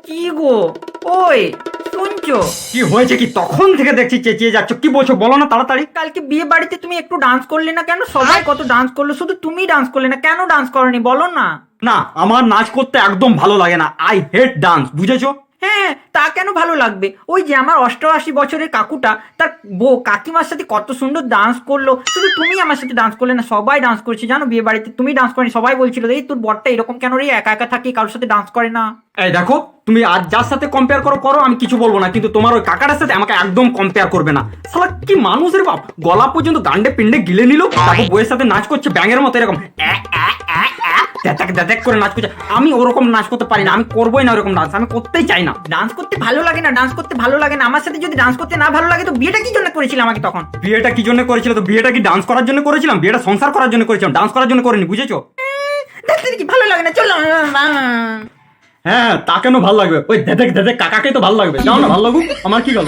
কি গো? ওই শুনছো? কি হয়েছে? কি তখন থেকে দেখছি চেঁচিয়ে যাচ্ছ, কি বলছো বলো না তাড়াতাড়ি। কালকে বিয়ে বাড়িতে তুমি একটু ডান্স করলে না কেন? সবাই কত ডান্স করলো, শুধু তুমি ডান্স করলে না কেন? ডান্স করনি বলো না। না, আমার নাচ করতে একদম ভালো লাগে না, আই হেট ডান্স, বুঝেছো? হ্যাঁ, তা কেন ভালো লাগবে? ওই যে আমার 88 বছরের কাকুটা তার কাকিমার সাথে কত সুন্দর ডান্স করলো, শুধু তুমি আমার সাথে ডান্স করলে না, সবাই ডান্স করেছে জানো বিয়ে বাড়িতে। তুমি ডান্স করনি, সবাই বলছিল এই তোর বরটা এরকম কেন রে, একা একা থাকি, কারোর সাথে ডান্স করে না। এই দেখো, তুমি আর যার সাথে কম্পেয়ার করো করো, আমি কিছু বলবো না, কিন্তু তোমার ওই কাকাটার সাথে আমাকে একদম কম্পেয়ার করবে না। শালা কি মানুষের বাপ, গলা পর্যন্ত গান্ডে পিন্ডে গিলে নিল, তারপর বইয়ের সাথে নাচ করছে ব্যাঙের মতো এরকম দ্যাদাক দ্যাদাক করে নাচ করছে। আমি ওরকম নাচ করতে পারি না, আমি করবোই না ওরকম ডান্স, আমি করতেই চাই না। ডান্স করতে ভালো লাগে না, ডান্স করতে ভালো লাগে না। আমার সাথে যদি ডান্স করতে না ভালো লাগে তো বিয়েটা কি জন্য করেছিল আমাকে তখন? বিয়েটা কি জন্য করেছিল? তো বিয়েটা কি ডান্স করার জন্য করেছিলাম? বিয়েটা সংসার করার জন্য করেছিলাম, ডান্স করার জন্য করিনি, বুঝেছো? দেখতে কি ভালো লাগে না, চলো। হ্যাঁ, তা কেন ভালো লাগবে? ওই দেদেক দেদেক কাকাকে তো ভালো লাগবে, যাও না, ভালো লাগুক, আমার কি গেল।